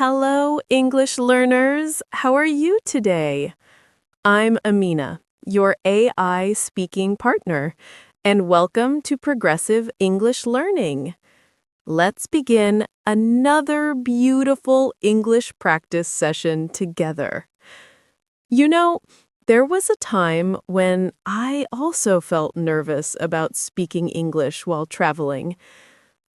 Hello, English learners. How are you today? I'm Amina, your AI speaking partner, and welcome to Progressive English Learning. Let's begin another beautiful English practice session together. You know, there was a time when I also felt nervous about speaking English while traveling.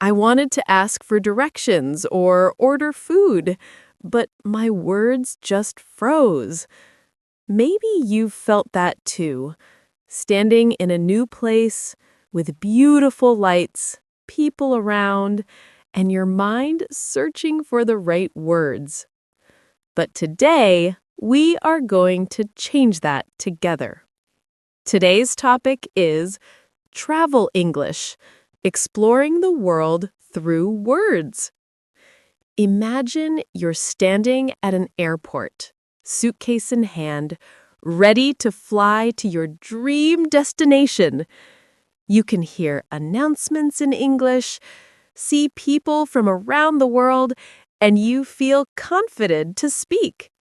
I wanted to ask for directions or order food, but my words just froze. Maybe you've felt that too. Standing in a new place with beautiful lights, people around, and your mind searching for the right words. But today, we are going to change that together. Today's topic is travel English. Exploring the world through words. Imagine you're standing at an airport, suitcase in hand, ready to fly to your dream destination. You can hear announcements in English, see people from around the world, and you feel confident to speak.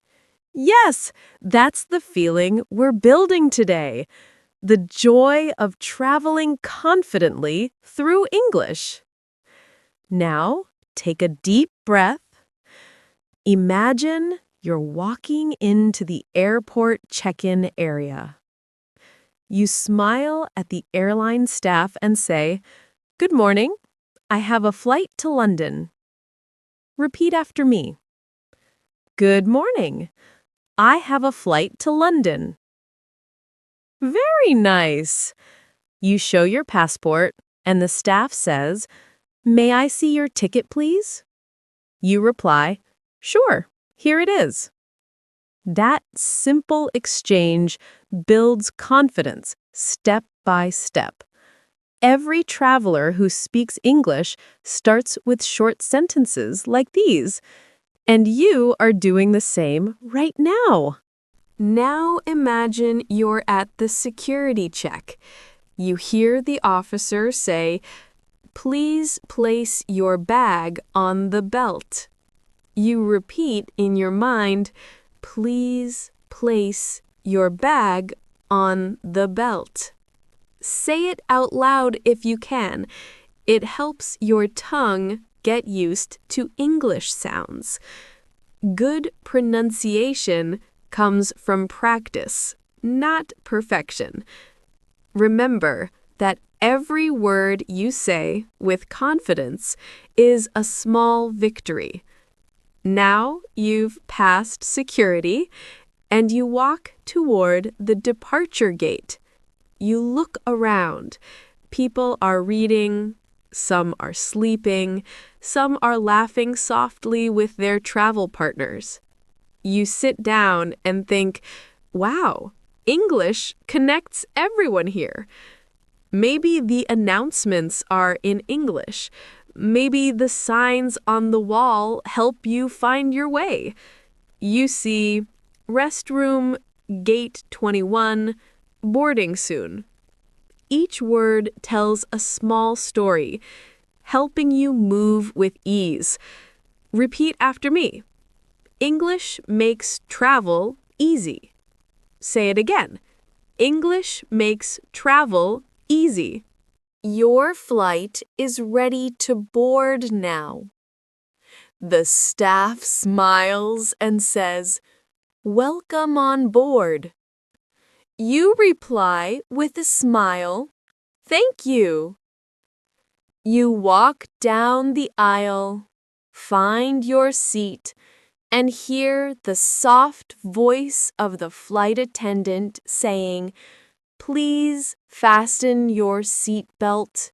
Yes, that's the feeling we're building today. The joy of traveling confidently through English. Now, take a deep breath. Imagine you're walking into the airport check-in area. You smile at the airline staff and say, "Good morning. I have a flight to London." Repeat after me. "Good morning. I have a flight to London." Very nice. You show your passport, and the staff says, "May I see your ticket, please?" You reply, "Sure, here it is." That simple exchange builds confidence step by step. Every traveler who speaks English starts with short sentences like these, and you are doing the same right now. Now imagine you're at the security check. You hear the officer say, "Please place your bag on the belt." You repeat in your mind, "Please place your bag on the belt." Say it out loud if you can. It helps your tongue get used to English sounds. Good pronunciation comes from practice, not perfection. Remember that every word you say with confidence is a small victory. Now you've passed security and you walk toward the departure gate. You look around. People are reading, some are sleeping, some are laughing softly with their travel partners. You sit down and think, "Wow, English connects everyone here." Maybe the announcements are in English. Maybe the signs on the wall help you find your way. You see, restroom, gate 21, boarding soon. Each word tells a small story, helping you move with ease. Repeat after me. English makes travel easy. Say it again. English makes travel easy. Your flight is ready to board now. The staff smiles and says, "Welcome on board." You reply with a smile, "Thank you." You walk down the aisle, find your seat, and hear the soft voice of the flight attendant saying, "Please fasten your seatbelt."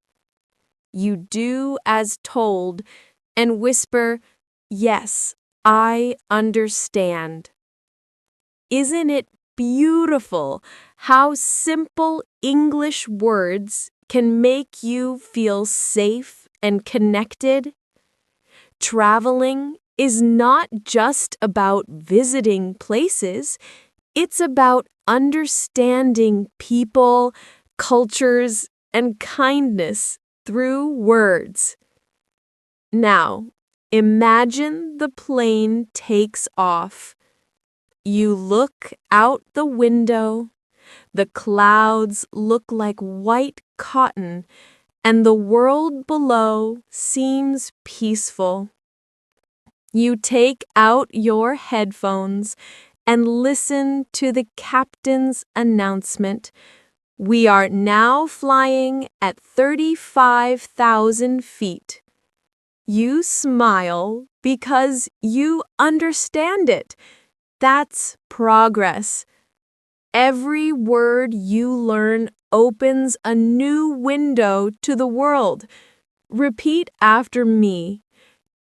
You do as told and whisper, "Yes, I understand." Isn't it beautiful how simple English words can make you feel safe and connected? Traveling is not just about visiting places. It's about understanding people, cultures, and kindness through words. Now, Imagine the plane takes off. You look out the window. The clouds look like white cotton, and the world below seems peaceful. You take out your headphones and listen to the captain's announcement. We are now flying at 35,000 feet. You smile because you understand it. That's progress. Every word you learn opens a new window to the world. Repeat after me.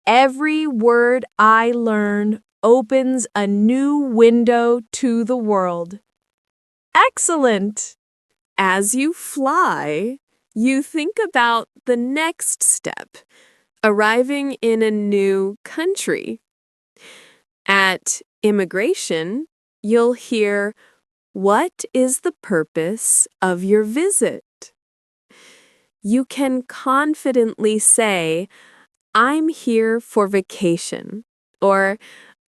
Every word I learn opens a new window to the world. Excellent! As you fly, you think about the next step, arriving in a new country. At immigration, you'll hear, "What is the purpose of your visit?" You can confidently say, "I'm here for vacation," or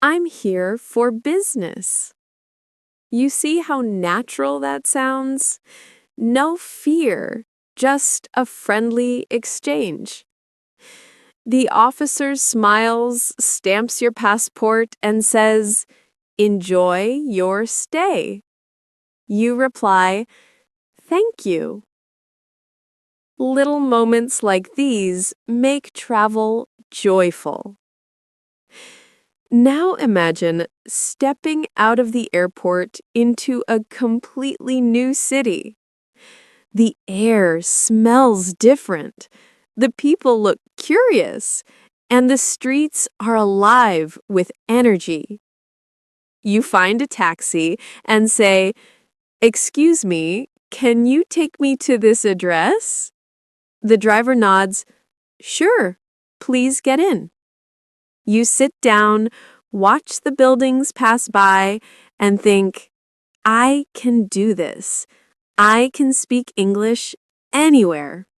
"I'm here for business." You see how natural that sounds? No fear, just a friendly exchange. The officer smiles, stamps your passport, and says, "Enjoy your stay." You reply, "Thank you." Little moments like these make travel joyful. Now imagine stepping out of the airport into a completely new city. The air smells different, the people look curious, and the streets are alive with energy. You find a taxi and say, "Excuse me, can you take me to this address?" The driver nods, "Sure, please get in." You sit down, watch the buildings pass by, and think, "I can do this. I can speak English anywhere."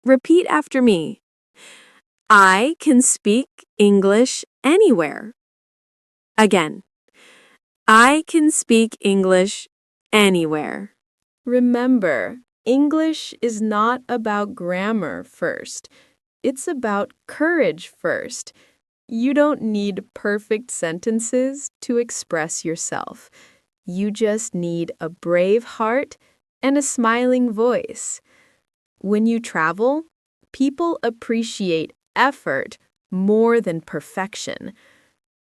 Repeat after me. I can speak English anywhere. Again. I can speak English anywhere. Remember, English is not about grammar first. It's about courage first. You don't need perfect sentences to express yourself. You just need a brave heart and a smiling voice. When you travel, people appreciate effort more than perfection.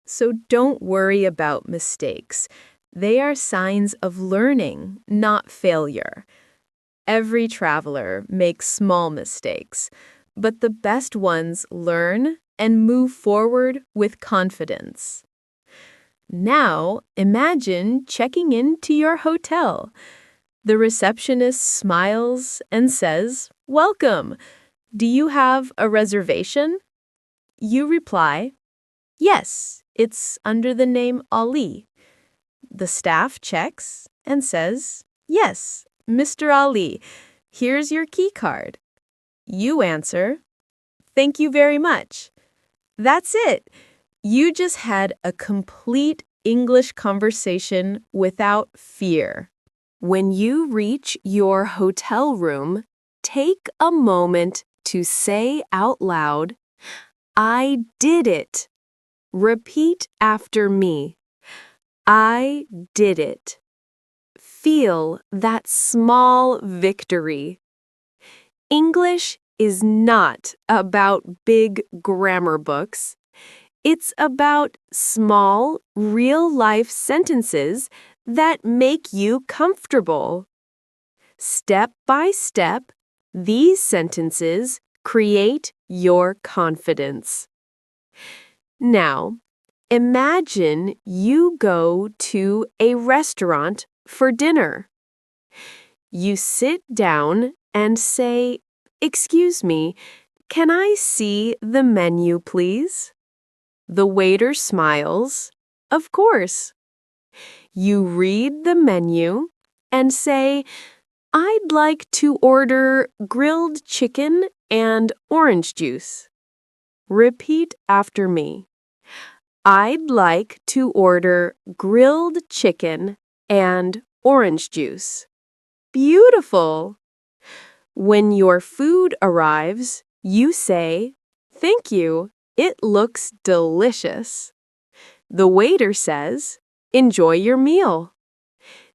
So don't worry about mistakes. They are signs of learning, not failure. Every traveler makes small mistakes, but the best ones learn and move forward with confidence. Now, imagine checking into your hotel. The receptionist smiles and says, "Welcome. Do you have a reservation?" You reply, "Yes, it's under the name Ali." The staff checks and says, "Yes, Mr. Ali, here's your key card." You answer, "Thank you very much." That's it. You just had a complete English conversation without fear. When you reach your hotel room, take a moment to say out loud, "I did it." Repeat after me. I did it. Feel that small victory. English is not about big grammar books. It's about small, real-life sentences that make you comfortable. Step by step, these sentences create your confidence. Now, imagine you go to a restaurant for dinner. You sit down and say, "Excuse me, can I see the menu, please?" The waiter smiles, "Of course." You read the menu and say, "I'd like to order grilled chicken and orange juice." Repeat after me. I'd like to order grilled chicken and orange juice. Beautiful! When your food arrives, you say, "Thank you, it looks delicious." The waiter says, "Enjoy your meal."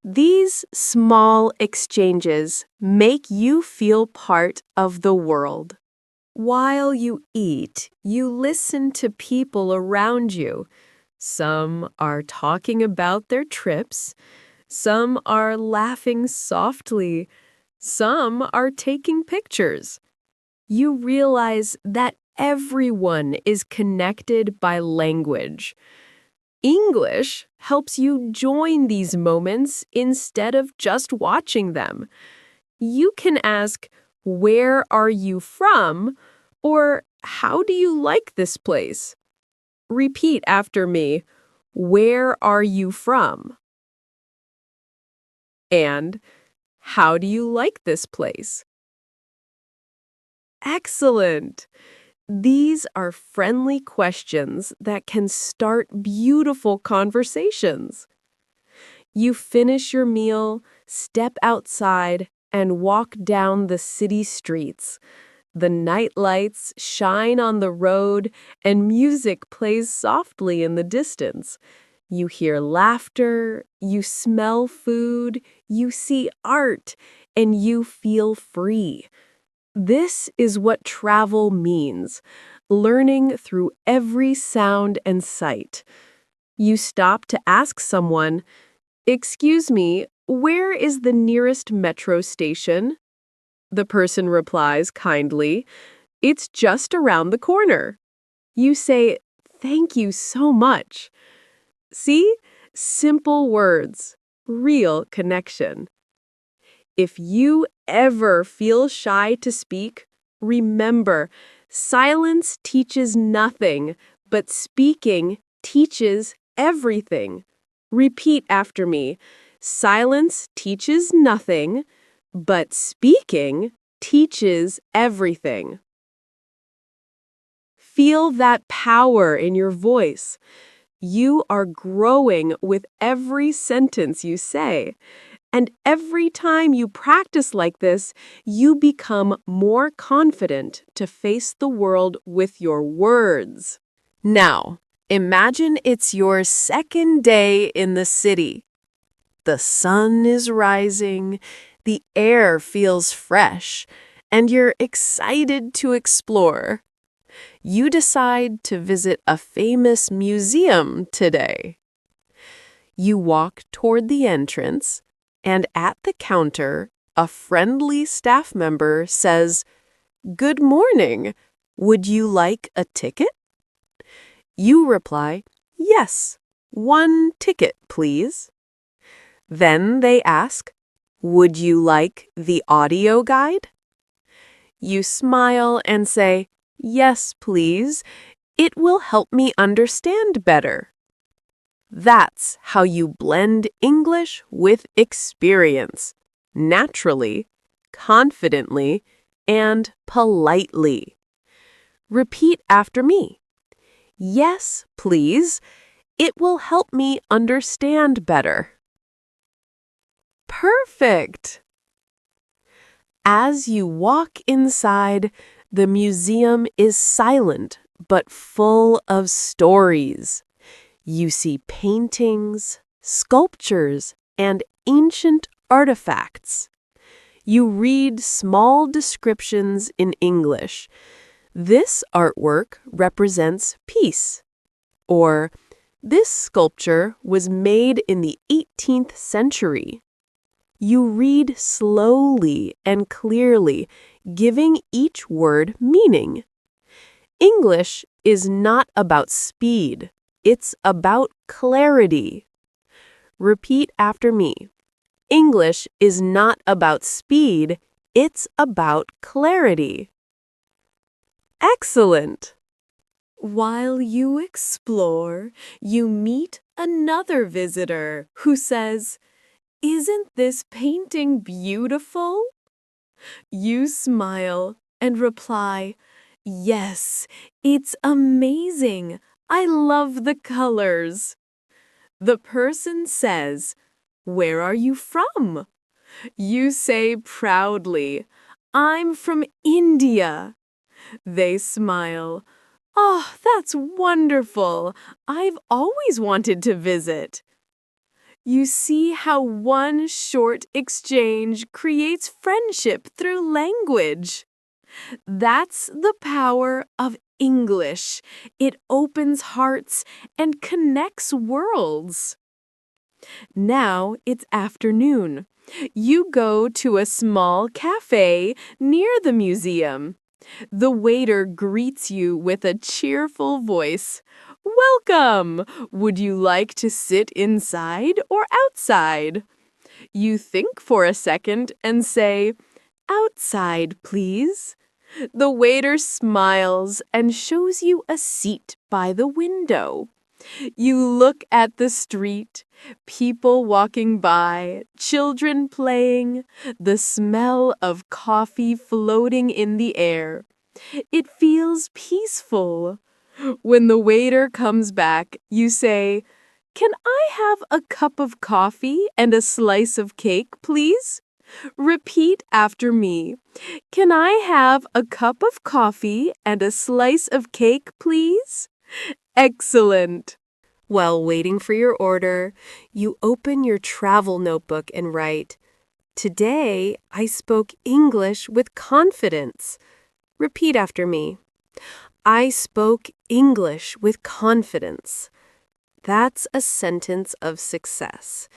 These small exchanges make you feel part of the world. While you eat, you listen to people around you. Some are talking about their trips. Some are laughing softly. Some are taking pictures. You realize that everyone is connected by language. English helps you join these moments instead of just watching them. You can ask, "Where are you from?" or "How do you like this place?" Repeat after me, "Where are you from?" And "How do you like this place?" Excellent! These are friendly questions that can start beautiful conversations. You finish your meal, step outside, and walk down the city streets. The night lights shine on the road, and music plays softly in the distance. You hear laughter, you smell food, you see art, and you feel free. This is what travel means, learning through every sound and sight. You stop to ask someone, "Excuse me, where is the nearest metro station?" The person replies kindly, "It's just around the corner." You say, "Thank you so much." See? Simple words, real connection. If you ever feel shy to speak, remember, silence teaches nothing, but speaking teaches everything. Repeat after me. Silence teaches nothing, but speaking teaches everything. Feel that power in your voice. You are growing with every sentence you say. And every time you practice like this, you become more confident to face the world with your words. Now, imagine it's your second day in the city. The sun is rising, the air feels fresh, and you're excited to explore. You decide to visit a famous museum today. You walk toward the entrance, and at the counter, a friendly staff member says, "Good morning. Would you like a ticket?" You reply, "Yes, one ticket, please." Then they ask, "Would you like the audio guide?" You smile and say, "Yes, please. It will help me understand better." That's how you blend English with experience, naturally, confidently, and politely. Repeat after me. Yes, please. It will help me understand better. Perfect! As you walk inside, the museum is silent but full of stories. You see paintings, sculptures, and ancient artifacts. You read small descriptions in English. This artwork represents peace. Or, this sculpture was made in the 18th century. You read slowly and clearly, giving each word meaning. English is not about speed. It's about clarity. Repeat after me. English is not about speed, it's about clarity. Excellent! While you explore, you meet another visitor who says, "Isn't this painting beautiful?" You smile and reply, Yes, it's amazing. I love the colors. The person says, "Where are you from?" You say proudly, "I'm from India." They smile. "Oh, that's wonderful. I've always wanted to visit." You see how one short exchange creates friendship through language. That's the power of English. It opens hearts and connects worlds. Now it's afternoon. You go to a small cafe near the museum. The waiter greets you with a cheerful voice. "Welcome! Would you like to sit inside or outside?" You think for a second and say, "Outside, please." The waiter smiles and shows you a seat by the window. You look at the street, people walking by, children playing, the smell of coffee floating in the air. It feels peaceful. When the waiter comes back, you say, "Can I have a cup of coffee and a slice of cake, please?" Repeat after me. "Can I have a cup of coffee and a slice of cake, please?" Excellent. While waiting for your order, you open your travel notebook and write, "Today I spoke English with confidence." Repeat after me. I spoke English with confidence. That's a sentence of success.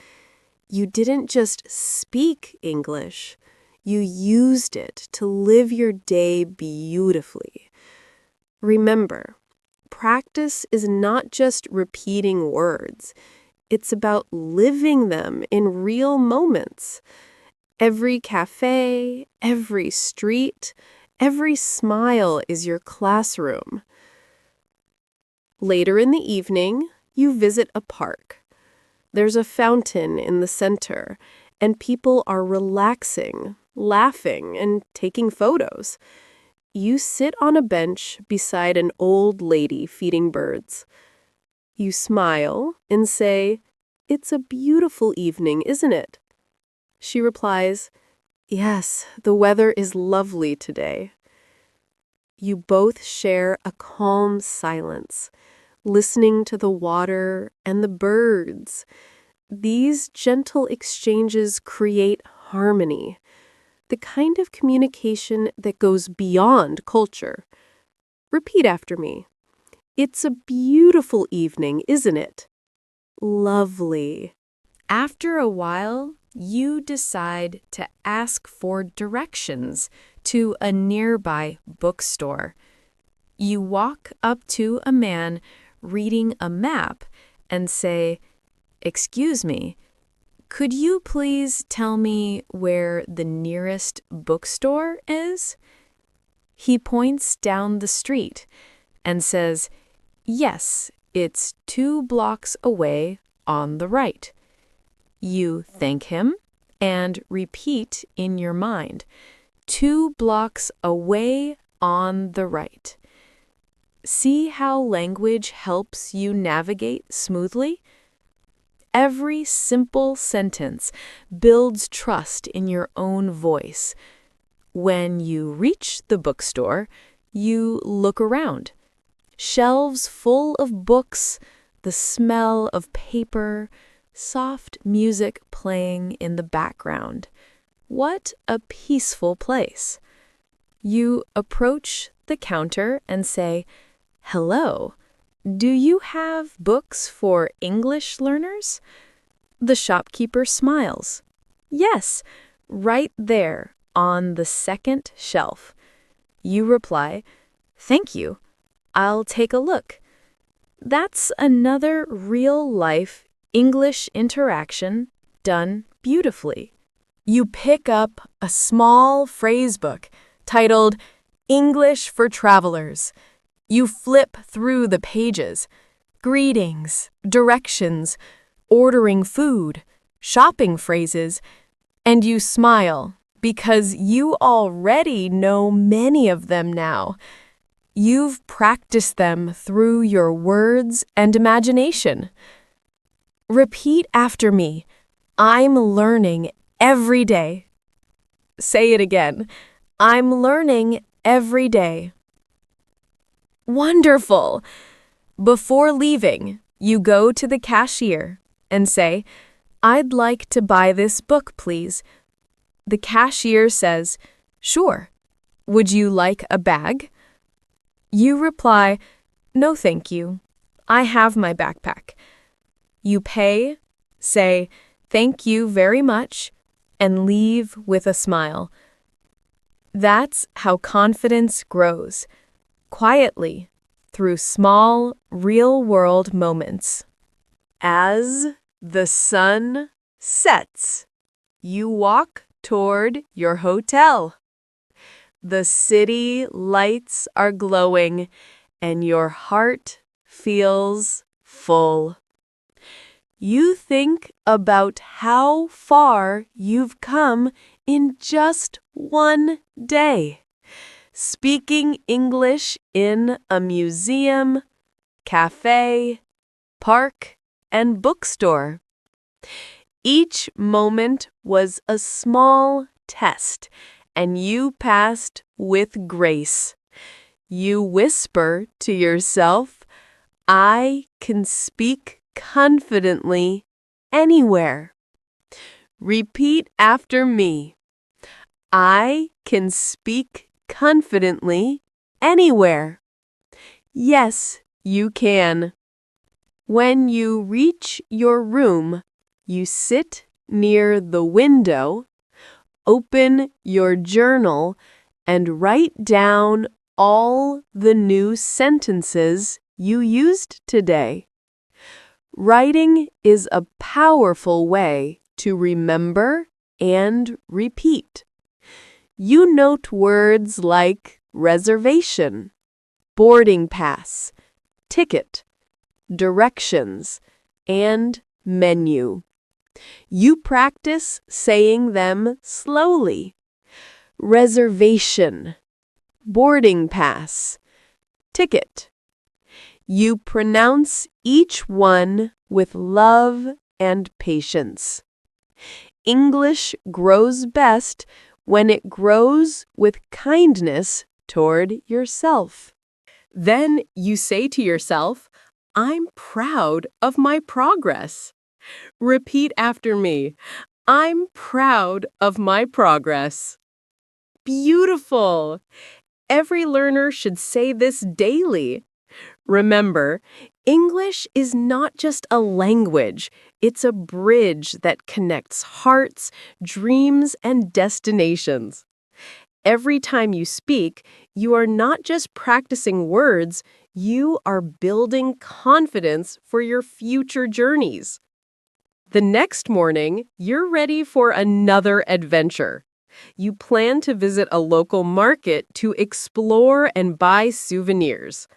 You didn't just speak English, you used it to live your day beautifully. Remember, practice is not just repeating words. It's about living them in real moments. Every cafe, every street, every smile is your classroom. Later in the evening, you visit a park. There's a fountain in the center, and people are relaxing, laughing, and taking photos. You sit on a bench beside an old lady feeding birds. You smile and say, "It's a beautiful evening, isn't it?" She replies, "Yes, the weather is lovely today." You both share a calm silence, listening to the water and the birds. These gentle exchanges create harmony, the kind of communication that goes beyond culture. Repeat after me. It's a beautiful evening, isn't it? Lovely. After a while, you decide to ask for directions to a nearby bookstore. You walk up to a man reading a map and say, "Excuse me, could you please tell me where the nearest bookstore is?" He points down the street and says, "Yes, it's 2 blocks away on the right." You thank him and repeat in your mind, 2 blocks away on the right. See how language helps you navigate smoothly? Every simple sentence builds trust in your own voice. When you reach the bookstore, you look around. Shelves full of books, the smell of paper, soft music playing in the background. What a peaceful place. You approach the counter and say, "Hello, do you have books for English learners?" The shopkeeper smiles. "Yes, right there on the second shelf." You reply, "Thank you. I'll take a look." That's another real-life English interaction done beautifully. You pick up a small phrase book titled English for Travelers. You flip through the pages, greetings, directions, ordering food, shopping phrases, and you smile because you already know many of them now. You've practiced them through your words and imagination. Repeat after me. I'm learning every day. Say it again. I'm learning every day. Wonderful! Before leaving, you go to the cashier and say, "I'd like to buy this book, please." The cashier says, "Sure. Would you like a bag?" You reply, "No, thank you. I have my backpack." You pay, say, "Thank you very much," and leave with a smile. That's how confidence grows, quietly, through small, real-world moments. As the sun sets, you walk toward your hotel. The city lights are glowing, and your heart feels full. You think about how far you've come in just one day. Speaking English in a museum, cafe, park, and bookstore. Each moment was a small test, and you passed with grace. You whisper to yourself, "I can speak confidently anywhere." Repeat after me. I can speak confidently anywhere. Yes, you can. When you reach your room, you sit near the window, open your journal, and write down all the new sentences you used today. Writing is a powerful way to remember and repeat. You note words like reservation, boarding pass, ticket, directions, and menu. You practice saying them slowly. Reservation, boarding pass, ticket. You pronounce each one with love and patience. English grows best when it grows with kindness toward yourself. Then you say to yourself, "I'm proud of my progress." Repeat after me. I'm proud of my progress. Beautiful! Every learner should say this daily. Remember, English is not just a language, it's a bridge that connects hearts, dreams, and destinations. Every time you speak, you are not just practicing words, you are building confidence for your future journeys. The next morning, you're ready for another adventure. You plan to visit a local market to explore and buy souvenirs.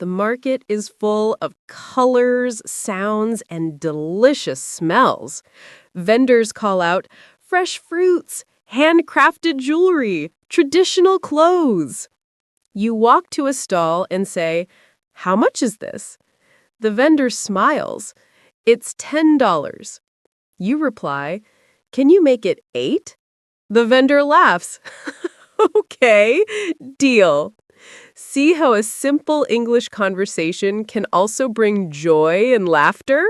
The market is full of colors, sounds, and delicious smells. Vendors call out, "Fresh fruits, handcrafted jewelry, traditional clothes." You walk to a stall and say, "How much is this?" The vendor smiles. "It's $10. You reply, "Can you make it 8? The vendor laughs. "Okay, deal." See how a simple English conversation can also bring joy and laughter?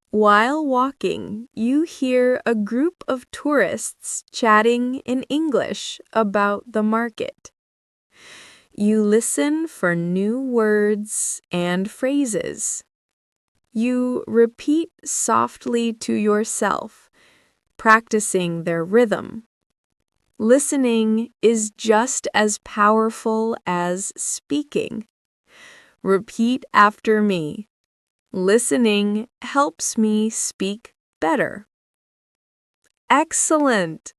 While walking, you hear a group of tourists chatting in English about the market. You listen for new words and phrases. You repeat softly to yourself, practicing their rhythm. Listening is just as powerful as speaking. Repeat after me. Listening helps me speak better. Excellent!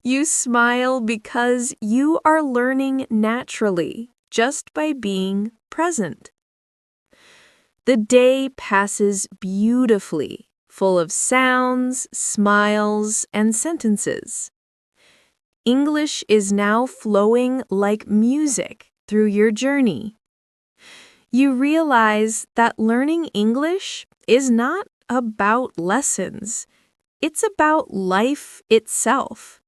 You smile because you are learning naturally, just by being present. The day passes beautifully, full of sounds, smiles, and sentences. English is now flowing like music through your journey. You realize that learning English is not about lessons. It's about life itself.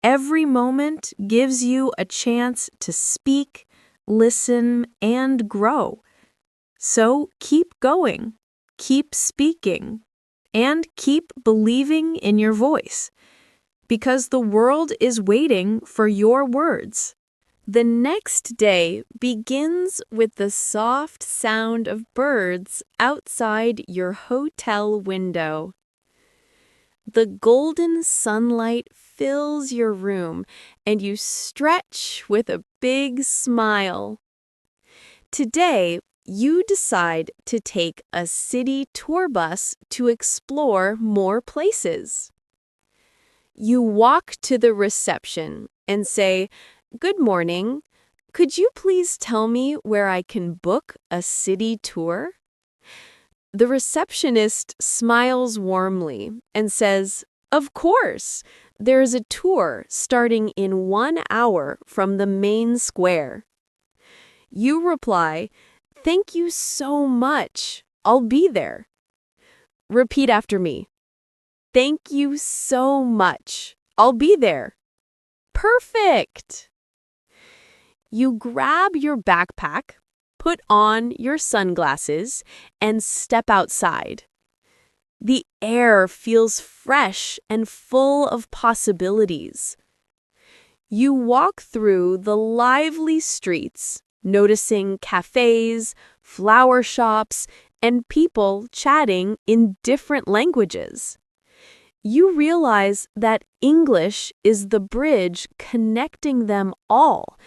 Every moment gives you a chance to speak, listen, and grow. So keep going, keep speaking, and keep believing in your voice, because the world is waiting for your words. The next day begins with the soft sound of birds outside your hotel window. The golden sunlight fills your room, and you stretch with a big smile. Today, you decide to take a city tour bus to explore more places. You walk to the reception and say, "Good morning. Could you please tell me where I can book a city tour?" The receptionist smiles warmly and says, "Of course, there's a tour starting in 1 hour from the main square." You reply, "Thank you so much. I'll be there." Repeat after me. "Thank you so much. I'll be there." Perfect! You grab your backpack, put on your sunglasses, and step outside. The air feels fresh and full of possibilities. You walk through the lively streets, noticing cafes, flower shops, and people chatting in different languages. You realize that English is the bridge connecting them all.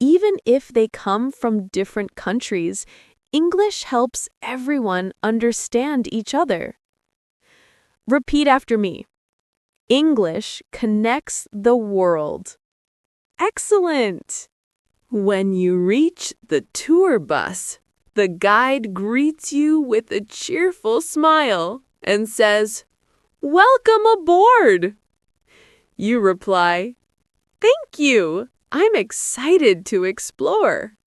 Even if they come from different countries, English helps everyone understand each other. Repeat after me. English connects the world. Excellent! When you reach the tour bus, the guide greets you with a cheerful smile and says, "Welcome aboard!" You reply, "Thank you! I'm excited to explore."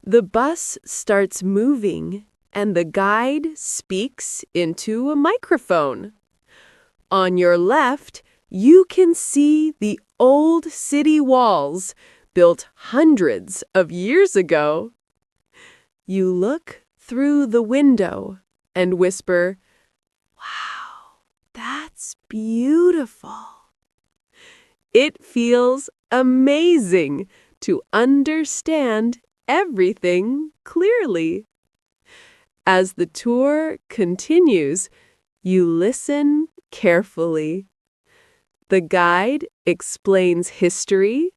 The bus starts moving, and the guide speaks into a microphone. On your left, you can see the old city walls built hundreds of years ago. You look through the window and whisper, "Wow, that's beautiful." It feels amazing to understand everything clearly. As the tour continues, you listen carefully. The guide explains history,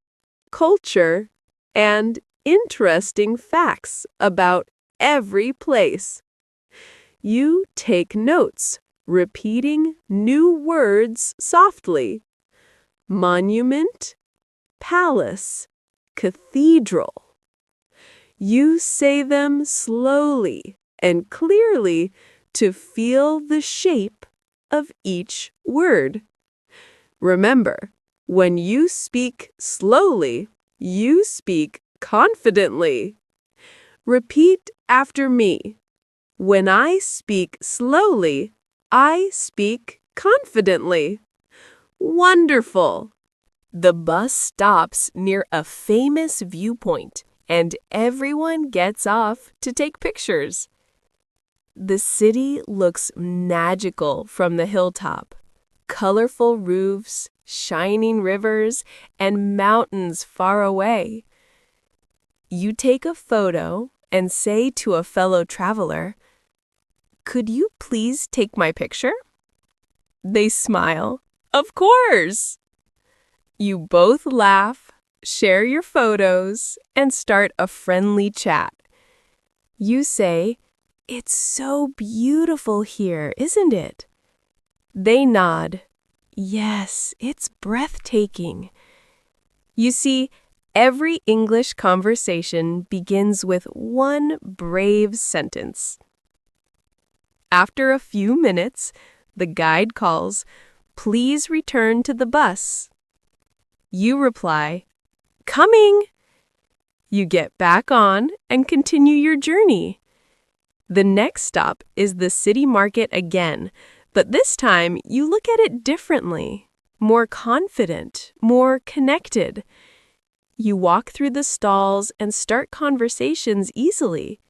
culture, and interesting facts about every place. You take notes, repeating new words softly. Monument, palace, cathedral. You say them slowly and clearly to feel the shape of each word. Remember, when you speak slowly, you speak confidently. Repeat after me. When I speak slowly, I speak confidently. Wonderful! The bus stops near a famous viewpoint, and everyone gets off to take pictures. The city looks magical from the hilltop. Colorful roofs, shining rivers, and mountains far away. You take a photo and say to a fellow traveler, "Could you please take my picture?" They smile. "Of course!" You both laugh, share your photos, and start a friendly chat. You say, "It's so beautiful here, isn't it?" They nod. "Yes, it's breathtaking." You see, every English conversation begins with one brave sentence. After a few minutes, the guide calls, "Please return to the bus." You reply, "Coming!" You get back on and continue your journey. The next stop is the city market again, but this time you look at it differently, more confident, more connected. You walk through the stalls and start conversations easily.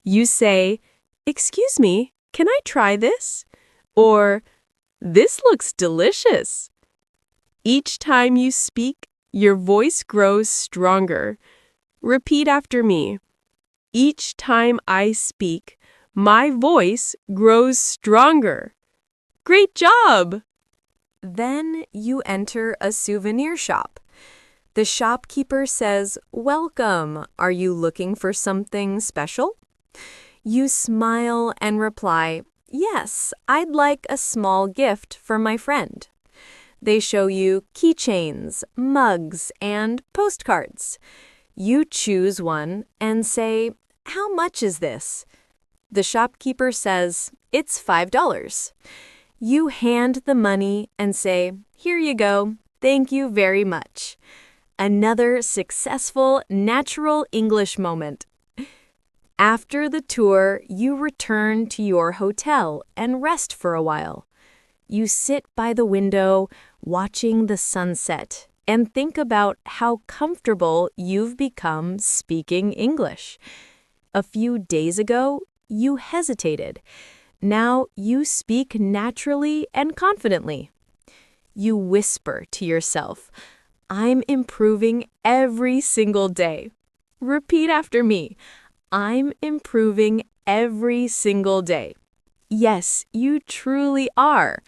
You say, "Excuse me, can I try this?" Or, "This looks delicious." Each time you speak, your voice grows stronger. Repeat after me. Each time I speak, my voice grows stronger. Great job! Then you enter a souvenir shop. The shopkeeper says, "Welcome. Are you looking for something special?" You smile and reply, "Yes, I'd like a small gift for my friend." They show you keychains, mugs, and postcards. You choose one and say, "How much is this?" The shopkeeper says, "It's $5." You hand the money and say, "Here you go. Thank you very much." Another successful natural English moment. After the tour, you return to your hotel and rest for a while. You sit by the window, watching the sunset, and think about how comfortable you've become speaking English. A few days ago, you hesitated. Now you speak naturally and confidently. You whisper to yourself, "I'm improving every single day." Repeat after me. I'm improving every single day. Yes, you truly are.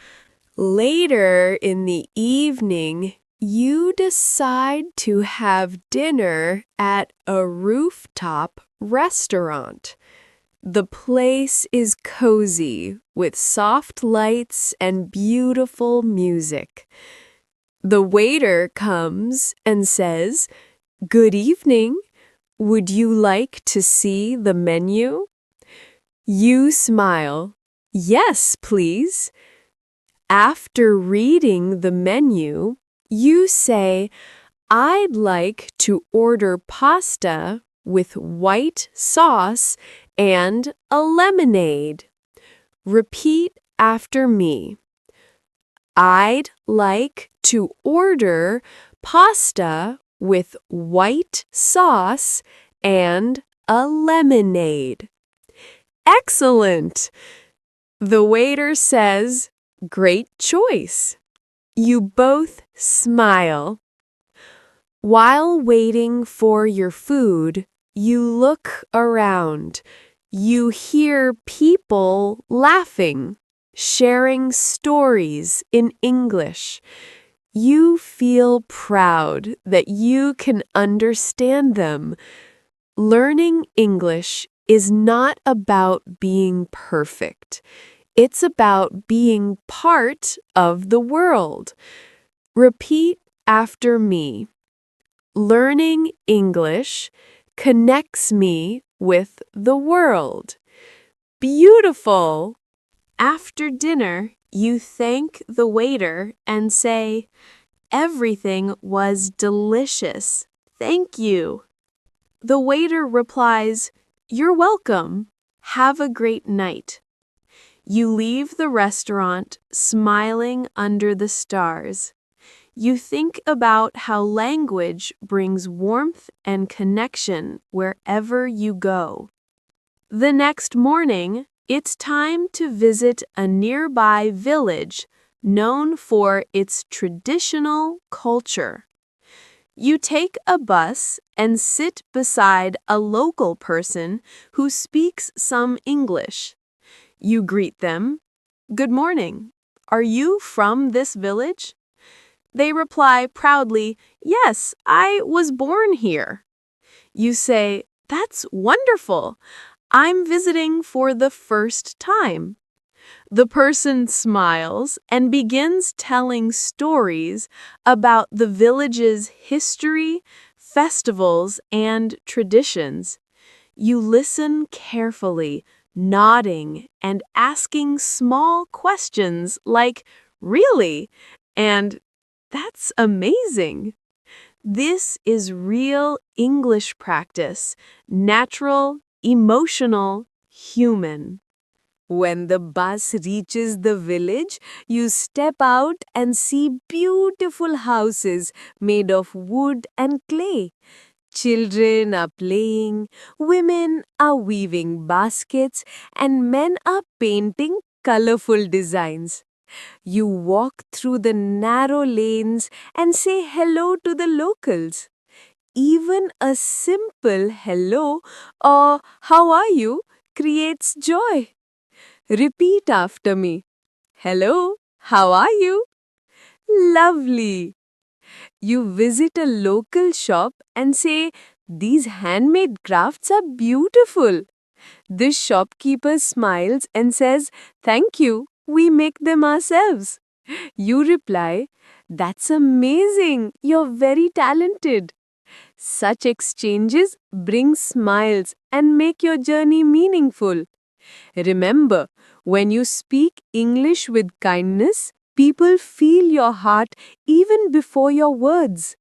Later in the evening, you decide to have dinner at a rooftop restaurant. The place is cozy with soft lights and beautiful music. The waiter comes and says, "Good evening. Would you like to see the menu?" You smile. "Yes, please." After reading the menu, you say, "I'd like to order pasta with white sauce and a lemonade." Repeat after me. I'd like to order pasta with white sauce and a lemonade. Excellent! The waiter says, "Great choice." You both smile. While waiting for your food, you look around. You hear people laughing, sharing stories in English. You feel proud that you can understand them. Learning English is not about being perfect. It's about being part of the world. Repeat after me. Learning English connects me with the world. Beautiful! After dinner, you thank the waiter and say, "Everything was delicious. Thank you." The waiter replies, "You're welcome. Have a great night." You leave the restaurant smiling under the stars. You think about how language brings warmth and connection wherever you go. The next morning, it's time to visit a nearby village known for its traditional culture. You take a bus and sit beside a local person who speaks some English. You greet them. "Good morning. Are you from this village?" They reply proudly, "Yes, I was born here." You say, "That's wonderful. I'm visiting for the first time." The person smiles and begins telling stories about the village's history, festivals, and traditions. You listen carefully, nodding and asking small questions like, "Really?" and "That's amazing." This is real English practice, natural, emotional, human. When the bus reaches the village, you step out and see beautiful houses made of wood and clay. Children are playing, women are weaving baskets, and men are painting colorful designs. You walk through the narrow lanes and say hello to the locals. Even a simple hello or how are you creates joy. Repeat after me. Hello, how are you? Lovely. You visit a local shop and say, these handmade crafts are beautiful. The shopkeeper smiles and says, thank you, we make them ourselves. You reply, that's amazing, you're very talented. Such exchanges bring smiles and make your journey meaningful. Remember, when you speak English with kindness, people feel your heart even before your words.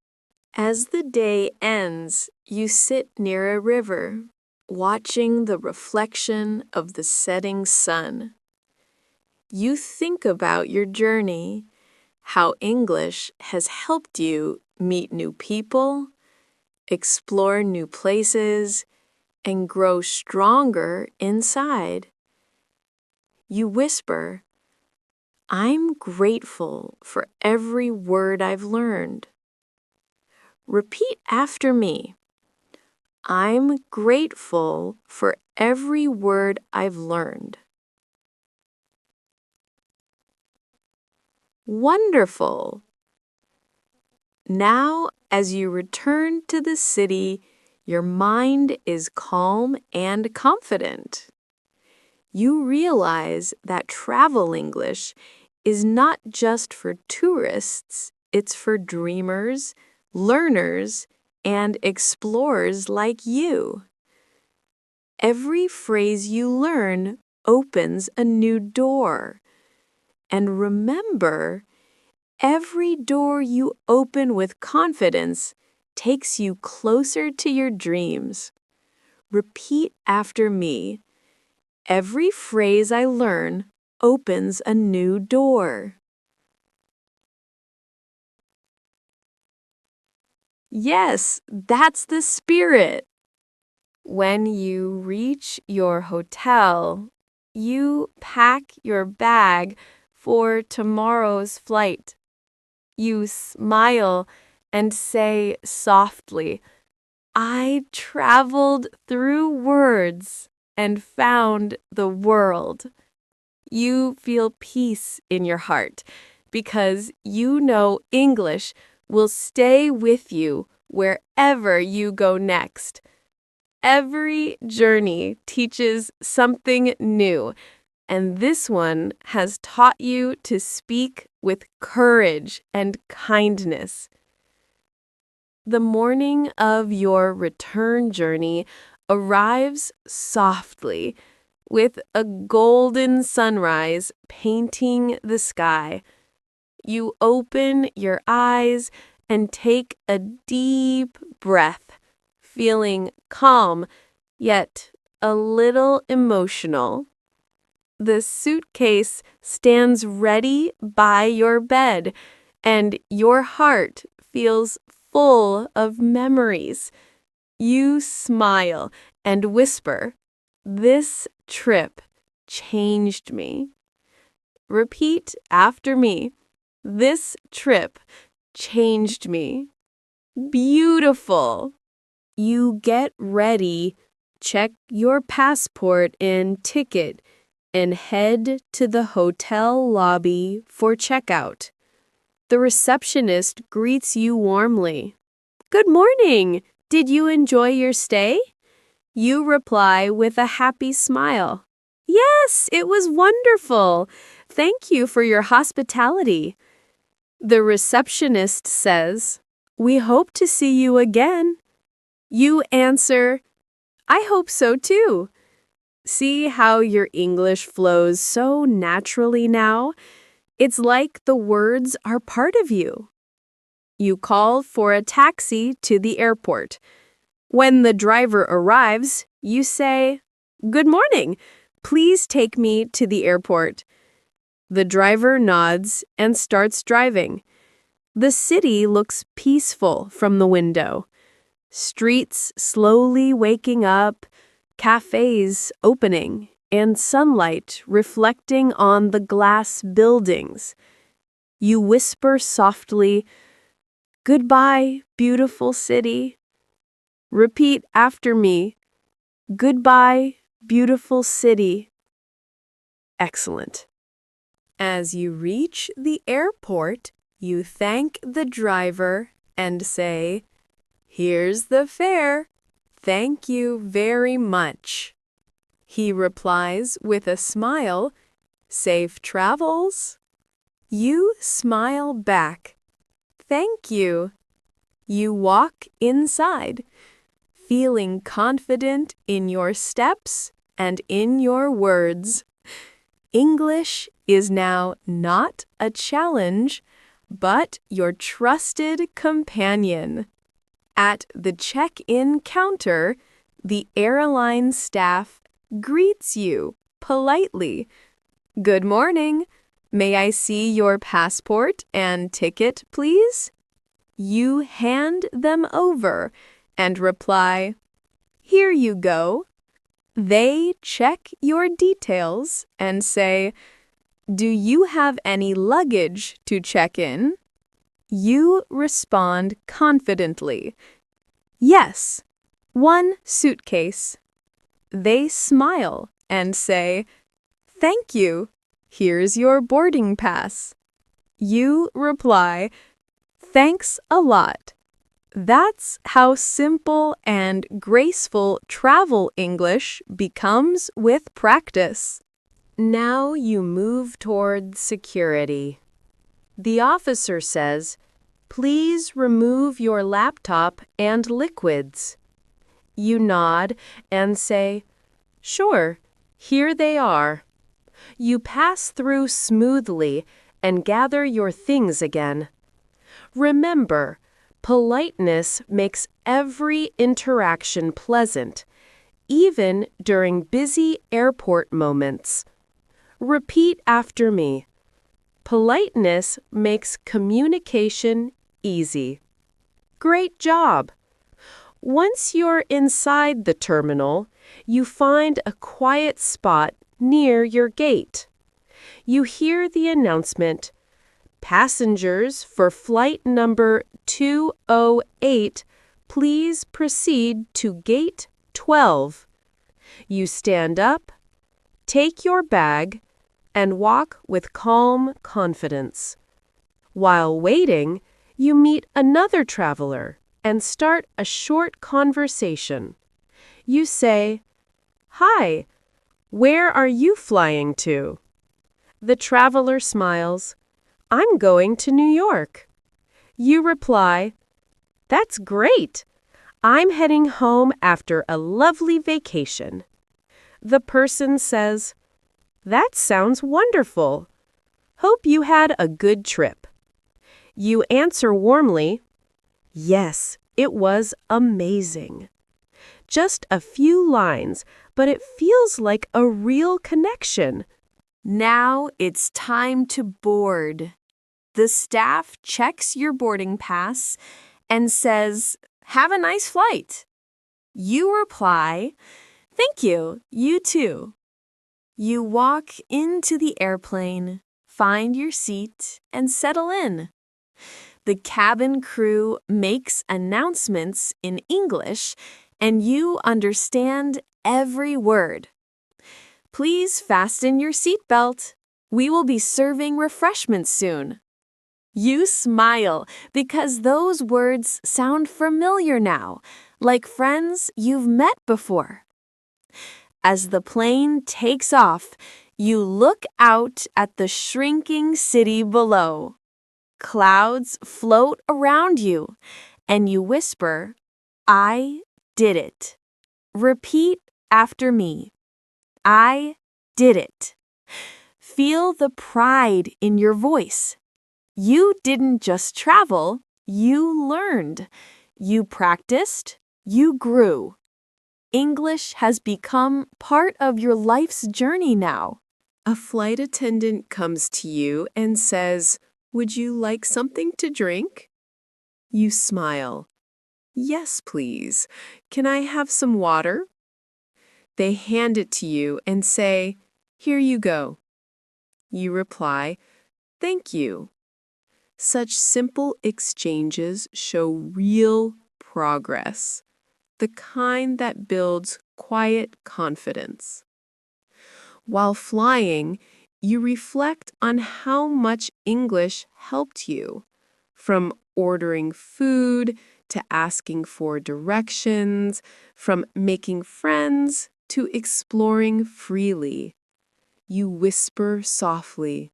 As the day ends, you sit near a river, watching the reflection of the setting sun. You think about your journey, how English has helped you meet new people, explore new places, and grow stronger inside. You whisper, I'm grateful for every word I've learned. Repeat after me. I'm grateful for every word I've learned. Wonderful! Now, as you return to the city, your mind is calm and confident. You realize that travel English is not just for tourists, it's for dreamers, learners, and explorers like you. Every phrase you learn opens a new door. And remember, every door you open with confidence takes you closer to your dreams. Repeat after me. Every phrase I learn opens a new door. Yes, that's the spirit. When you reach your hotel, you pack your bag for tomorrow's flight. You smile and say softly, I traveled through words and found the world. You feel peace in your heart because you know English will stay with you wherever you go next. Every journey teaches something new, and this one has taught you to speak with courage and kindness. The morning of your return journey arrives softly, with a golden sunrise painting the sky. You open your eyes and take a deep breath, feeling calm, yet a little emotional. The suitcase stands ready by your bed, and your heart feels full of memories. You smile and whisper, this trip changed me. Repeat after me. This trip changed me. Beautiful. You get ready, check your passport and ticket, and head to the hotel lobby for checkout. The receptionist greets you warmly. Good morning. Did you enjoy your stay? You reply with a happy smile. Yes, it was wonderful. Thank you for your hospitality. The receptionist says, we hope to see you again. You answer, I hope so too. See how your English flows so naturally now? It's like the words are part of you. You call for a taxi to the airport. When the driver arrives, you say, "Good morning. Please take me to the airport." The driver nods and starts driving. The city looks peaceful from the window. Streets slowly waking up, cafes opening, and sunlight reflecting on the glass buildings. You whisper softly, "Goodbye, beautiful city." Repeat after me, "Goodbye, beautiful city." Excellent. As you reach the airport, you thank the driver and say, "Here's the fare. Thank you very much." He replies with a smile, "Safe travels." You smile back, "Thank you." You walk inside, feeling confident in your steps and in your words. English is now not a challenge, but your trusted companion. At the check-in counter, the airline staff greets you politely. "Good morning. May I see your passport and ticket, please?" You hand them over and reply, "Here you go." They check your details and say, "Do you have any luggage to check in?" You respond confidently, "Yes, one suitcase." They smile and say, "Thank you. Here's your boarding pass." You reply, "Thanks a lot." That's how simple and graceful travel English becomes with practice. Now you move toward security. The officer says, "Please remove your laptop and liquids." You nod and say, "Sure, here they are." You pass through smoothly and gather your things again. Remember, politeness makes every interaction pleasant, even during busy airport moments. Repeat after me. Politeness makes communication easy. Great job! Once you're inside the terminal, you find a quiet spot near your gate. You hear the announcement, "Passengers for flight number 208, please proceed to gate 12. You stand up, take your bag, and walk with calm confidence. While waiting, you meet another traveler and start a short conversation. You say, "Hi, where are you flying to?" The traveler smiles, "I'm going to New York." You reply, "That's great. I'm heading home after a lovely vacation." The person says, "That sounds wonderful. Hope you had a good trip." You answer warmly, "Yes, it was amazing." Just a few lines, but it feels like a real connection. Now it's time to board. The staff checks your boarding pass and says, "Have a nice flight." You reply, "Thank you, you too." You walk into the airplane, find your seat, and settle in. The cabin crew makes announcements in English, and you understand every word. "Please fasten your seatbelt. We will be serving refreshments soon." You smile because those words sound familiar now, like friends you've met before. As the plane takes off, you look out at the shrinking city below. Clouds float around you, and you whisper, "I did it." Repeat after me. I did it. Feel the pride in your voice. You didn't just travel, You learned. You practiced. You grew. English has become part of your life's journey now. A flight attendant comes to you and says, "Would you like something to drink?" You smile. "Yes, please. Can I have some water?" They hand it to you and say, "Here you go." You reply, "Thank you." Such simple exchanges show real progress, the kind that builds quiet confidence. While flying, you reflect on how much English helped you, from ordering food to asking for directions, from making friends to exploring freely. You whisper softly,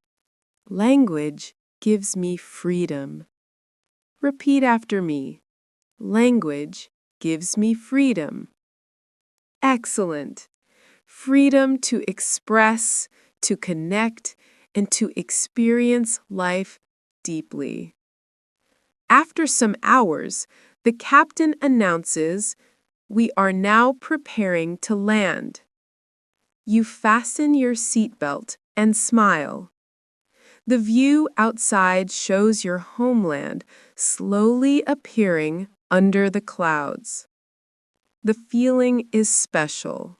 "Language gives me freedom." Repeat after me. Language gives me freedom. Excellent. Freedom to express, to connect, and to experience life deeply. After some hours, the captain announces, "We are now preparing to land." You fasten your seatbelt and smile. The view outside shows your homeland slowly appearing under the clouds. The feeling is special,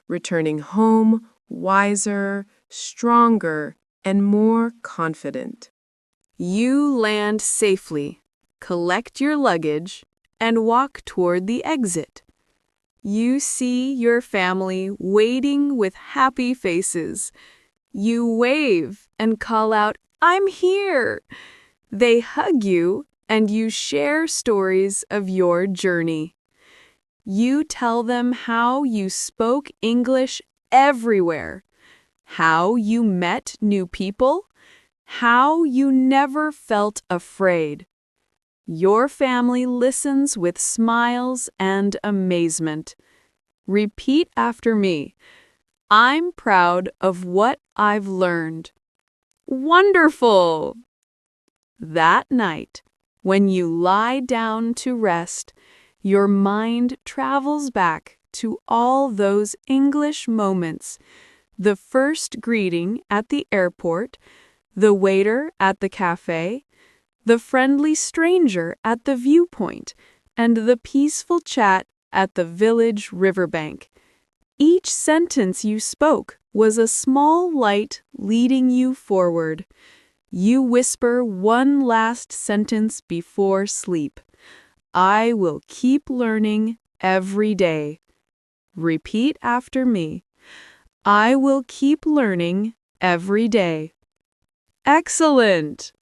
returning home wiser, stronger, and more confident. You land safely, collect your luggage, and walk toward the exit. You see your family waiting with happy faces. You wave and call out, "I'm here!" They hug you, and you share stories of your journey. You tell them how you spoke English everywhere, how you met new people, how you never felt afraid. Your family listens with smiles and amazement. Repeat after me. I'm proud of what I've learned. Wonderful! That night, when you lie down to rest, your mind travels back to all those English moments. The first greeting at the airport, the waiter at the cafe, the friendly stranger at the viewpoint, and the peaceful chat at the village riverbank. Each sentence you spoke was a small light leading you forward. You whisper one last sentence before sleep. I will keep learning every day. Repeat after me. I will keep learning every day. Excellent!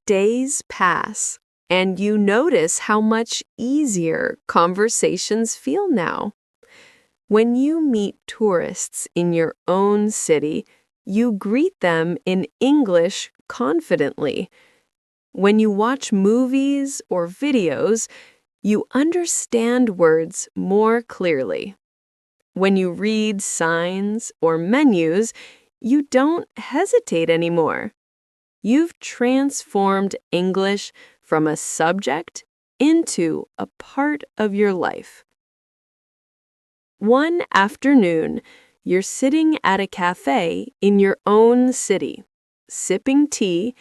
Days pass, and you notice how much easier conversations feel now. When you meet tourists in your own city, you greet them in English confidently. When you watch movies or videos, you understand words more clearly. When you read signs or menus, you don't hesitate anymore. You've transformed English from a subject into a part of your life. One afternoon, you're sitting at a cafe in your own city, sipping tea,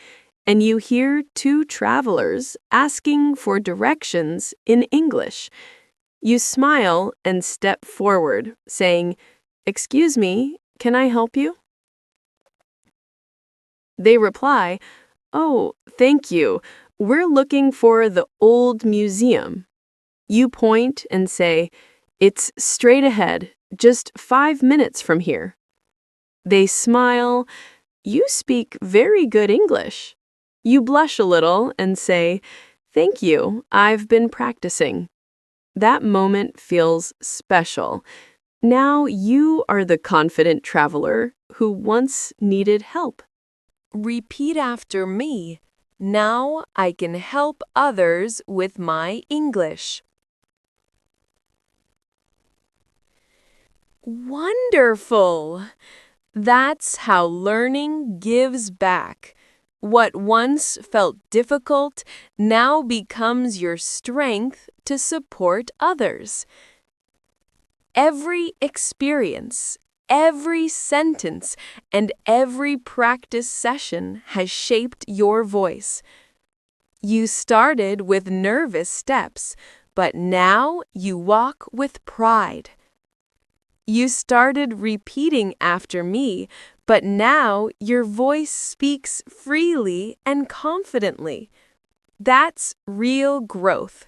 and you hear two travelers asking for directions in English. You smile and step forward, saying, "Excuse me, can I help you?" They reply, "Oh, thank you. We're looking for the old museum." You point and say, "It's straight ahead, just 5 minutes from here." They smile. "You speak very good English." You blush a little and say, "Thank you, I've been practicing." That moment feels special. Now you are the confident traveler who once needed help. Repeat after me. Now I can help others with my English. Wonderful! That's how learning gives back. What once felt difficult now becomes your strength to support others. Every experience, every sentence, and every practice session has shaped your voice. You started with nervous steps, but now you walk with pride. You started repeating after me, but now your voice speaks freely and confidently. That's real growth.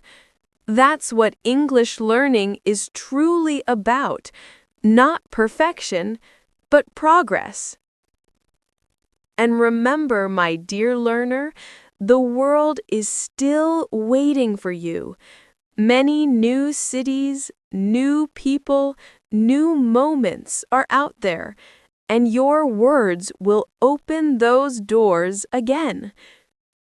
That's what English learning is truly about, not perfection, but progress. And remember, my dear learner, the world is still waiting for you. Many new cities, new people, new moments are out there, and your words will open those doors again.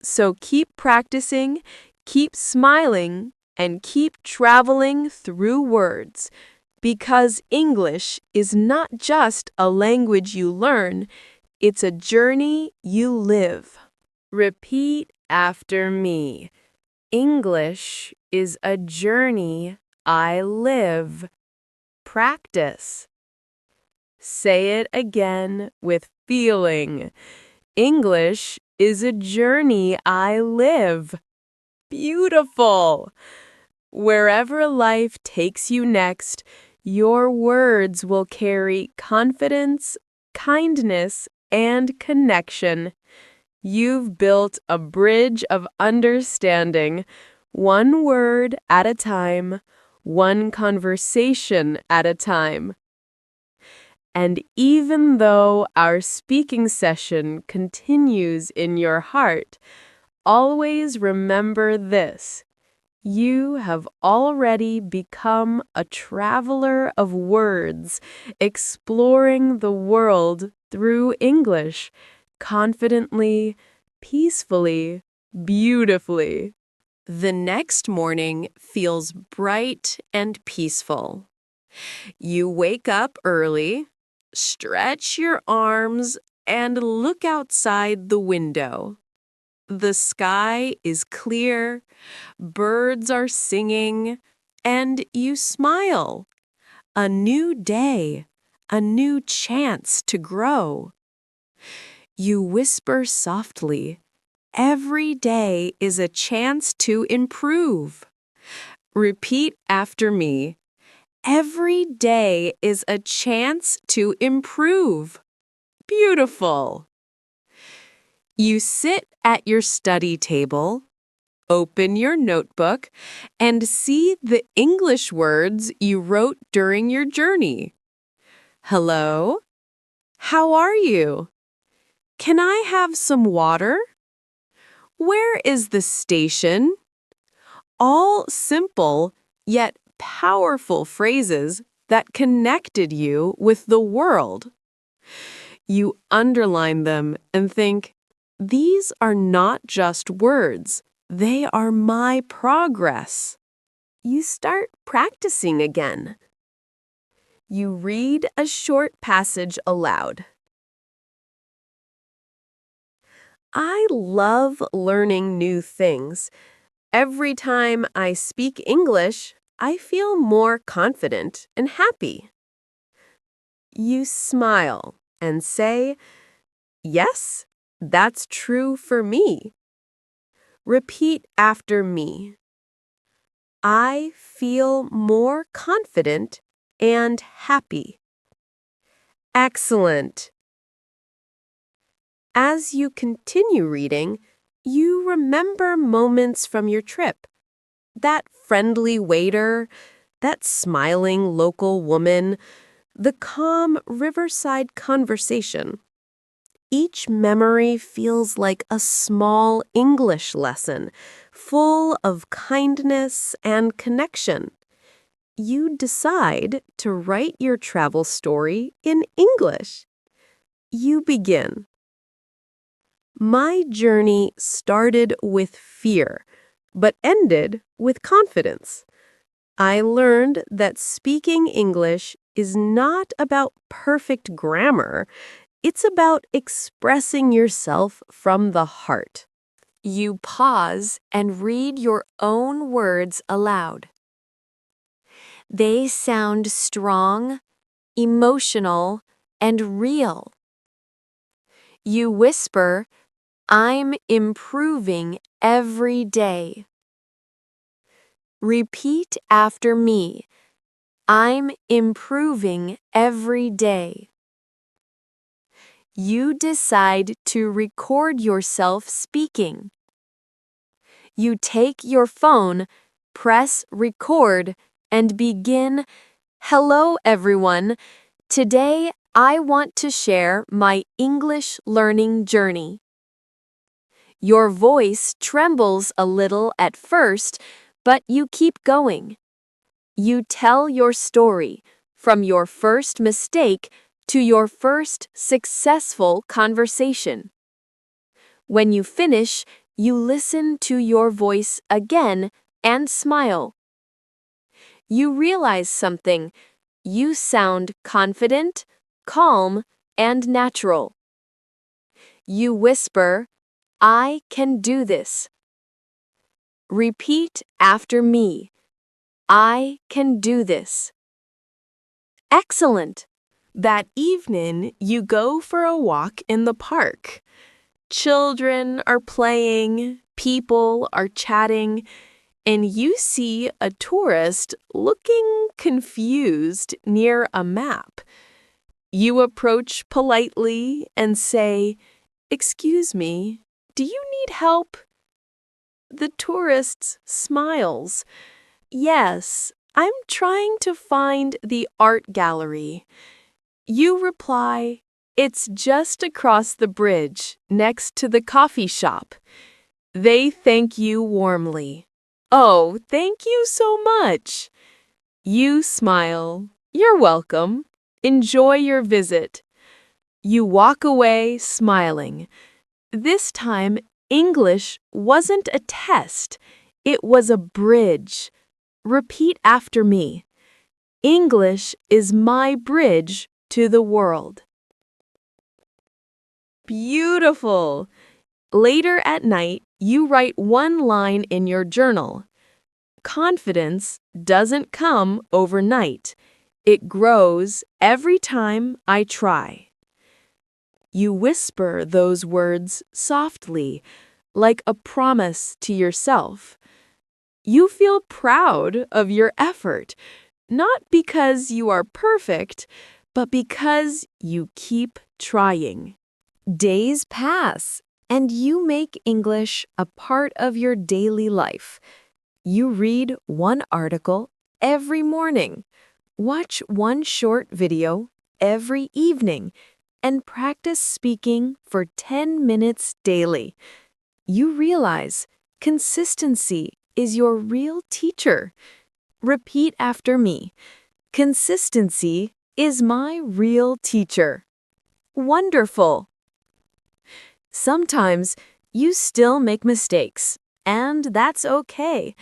So keep practicing, keep smiling, and keep traveling through words, because English is not just a language you learn, it's a journey you live. Repeat after me. English is a journey I live. Practice. Say it again with feeling. English is a journey I live. Beautiful! Wherever life takes you next, your words will carry confidence, kindness, and connection. You've built a bridge of understanding, one word at a time, one conversation at a time. And even though our speaking session continues in your heart, always remember this. You have already become a traveler of words, exploring the world through English, confidently, peacefully, beautifully. The next morning feels bright and peaceful. You wake up early, stretch your arms, and look outside the window. The sky is clear, birds are singing, and you smile. A new day, a new chance to grow. You whisper softly, every day is a chance to improve. Repeat after me. Every day is a chance to improve. Beautiful. You sit at your study table, open your notebook, and see the English words you wrote during your journey. Hello? How are you? Can I have some water? Where is the station? All simple yet powerful phrases that connected you with the world. You underline them and think, these are not just words, they are my progress. You start practicing again. You read a short passage aloud. I love learning new things. Every time I speak English, I feel more confident and happy. You smile and say, yes, that's true for me. Repeat after me. I feel more confident and happy. Excellent. As you continue reading, you remember moments from your trip. That friendly waiter, that smiling local woman, the calm riverside conversation. Each memory feels like a small English lesson, full of kindness and connection. You decide to write your travel story in English. You begin. My journey started with fear, but ended with confidence. I learned that speaking English is not about perfect grammar. It's about expressing yourself from the heart. You pause and read your own words aloud. They sound strong, emotional, and real. You whisper, "I'm improving every day." Repeat after me. I'm improving every day. You decide to record yourself speaking. You take your phone, press record, and begin, "Hello, everyone. Today, I want to share my English learning journey." Your voice trembles a little at first, but you keep going. You tell your story, from your first mistake to your first successful conversation. When you finish, you listen to your voice again and smile. You realize something. You sound confident, calm, and natural. You whisper, "I can do this." Repeat after me. I can do this. Excellent. That evening, you go for a walk in the park. Children are playing, people are chatting, and you see a tourist looking confused near a map. You approach politely and say, "Excuse me, do you need help?" The tourist smiles. "Yes, I'm trying to find the art gallery." You reply, "It's just across the bridge, next to the coffee shop." They thank you warmly. "Oh, thank you so much." You smile. "You're welcome. Enjoy your visit." You walk away smiling. This time, English wasn't a test. It was a bridge. Repeat after me. English is my bridge to the world. Beautiful! Later at night, you write one line in your journal. Confidence doesn't come overnight. It grows every time I try. You whisper those words softly, like a promise to yourself. You feel proud of your effort, not because you are perfect, but because you keep trying. Days pass, and you make English a part of your daily life. You read one article every morning, watch one short video every evening, and practice speaking for 10 minutes daily. You realize consistency is your real teacher. Repeat after me. Consistency is my real teacher. Wonderful! Sometimes you still make mistakes, and that's okay.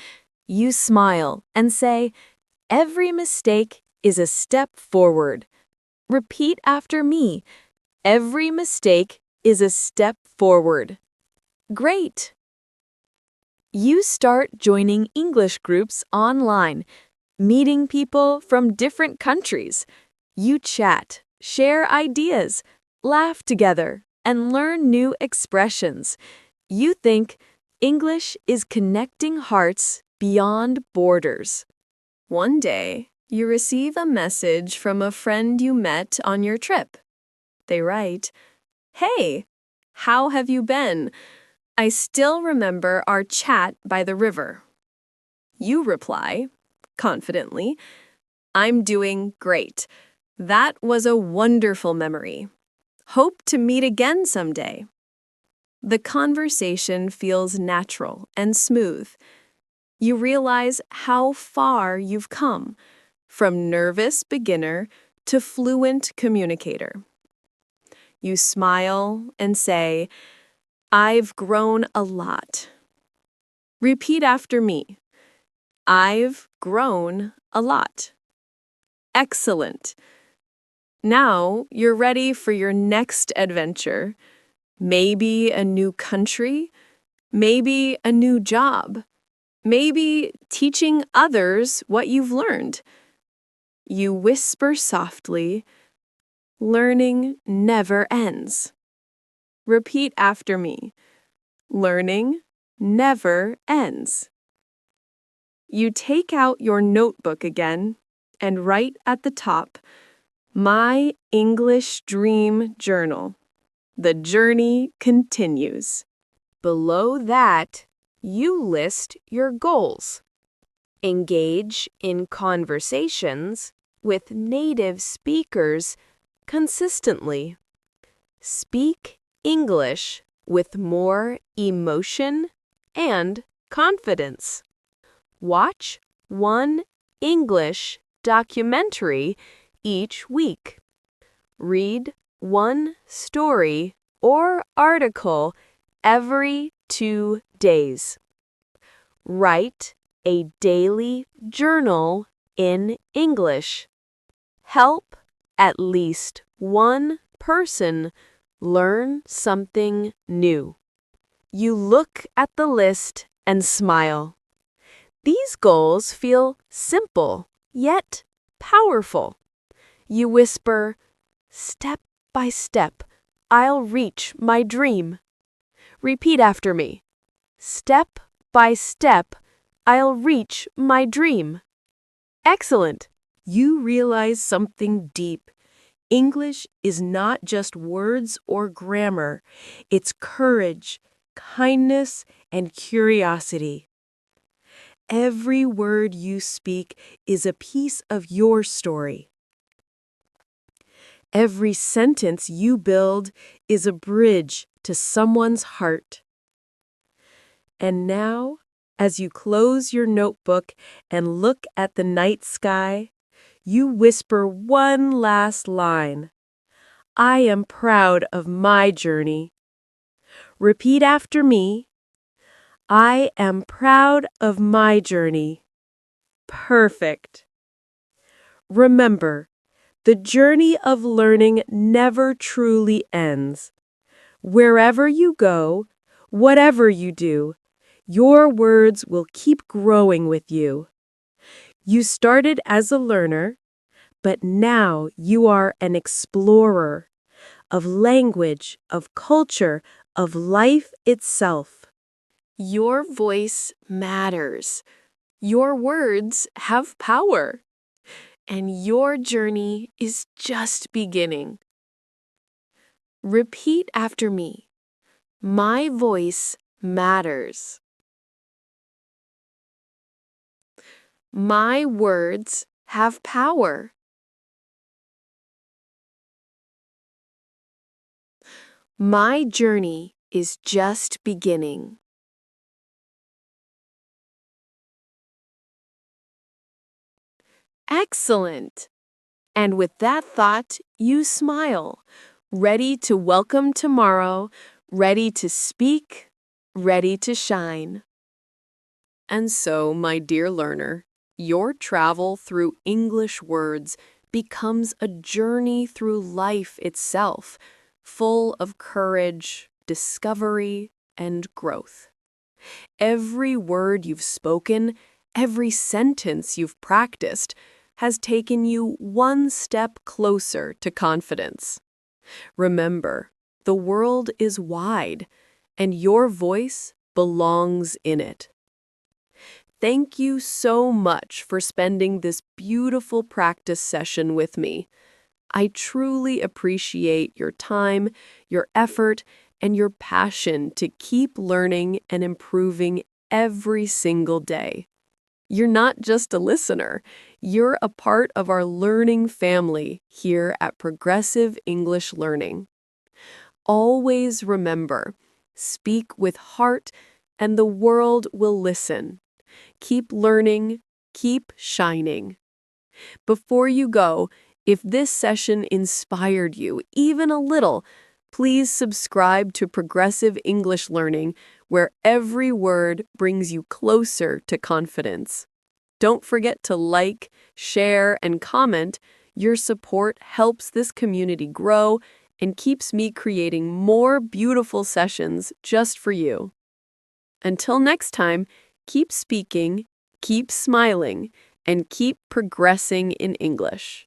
You smile and say, "Every mistake is a step forward." Repeat after me. Every mistake is a step forward. Great! You start joining English groups online, meeting people from different countries. You chat, share ideas, laugh together, and learn new expressions. You think English is connecting hearts beyond borders. One day, you receive a message from a friend you met on your trip. They write, "Hey, how have you been? I still remember our chat by the river." You reply, confidently, "I'm doing great. That was a wonderful memory. Hope to meet again someday." The conversation feels natural and smooth. You realize how far you've come, from nervous beginner to fluent communicator. You smile and say, "I've grown a lot." Repeat after me. I've grown a lot. Excellent. Now you're ready for your next adventure. Maybe a new country, maybe a new job, maybe teaching others what you've learned. You whisper softly, learning never ends. Repeat after me. Learning never ends. You take out your notebook again and write at the top, My English Dream Journal. The journey continues. Below that, you list your goals. Engage in conversations with native speakers consistently. Speak English with more emotion and confidence. Watch one English documentary each week. Read one story or article every 2 days. Write a daily journal in English. Help at least one person learn something new. You look at the list and smile. These goals feel simple, yet powerful. You whisper, step by step, I'll reach my dream. Repeat after me. Step by step, I'll reach my dream. Excellent. You realize something deep. English is not just words or grammar. It's courage, kindness, and curiosity. Every word you speak is a piece of your story. Every sentence you build is a bridge to someone's heart. And now, as you close your notebook and look at the night sky, you whisper one last line. I am proud of my journey. Repeat after me. I am proud of my journey. Perfect. Remember, the journey of learning never truly ends. Wherever you go, whatever you do, your words will keep growing with you. You started as a learner, but now you are an explorer of language, of culture, of life itself. Your voice matters. Your words have power. And your journey is just beginning. Repeat after me. My voice matters. My words have power. My journey is just beginning. Excellent! And with that thought, you smile, ready to welcome tomorrow, ready to speak, ready to shine. And so, my dear learner, your travel through English words becomes a journey through life itself, full of courage, discovery, and growth. Every word you've spoken, every sentence you've practiced, has taken you one step closer to confidence. Remember, the world is wide, and your voice belongs in it. Thank you so much for spending this beautiful practice session with me. I truly appreciate your time, your effort, and your passion to keep learning and improving every single day. You're not just a listener, you're a part of our learning family here at Progressive English Learning. Always remember, speak with heart, and the world will listen. Keep learning, keep shining. Before you go, if this session inspired you even a little, please subscribe to Progressive English Learning, where every word brings you closer to confidence. Don't forget to like, share, and comment. Your support helps this community grow and keeps me creating more beautiful sessions just for you. Until next time, keep speaking, keep smiling, and keep progressing in English.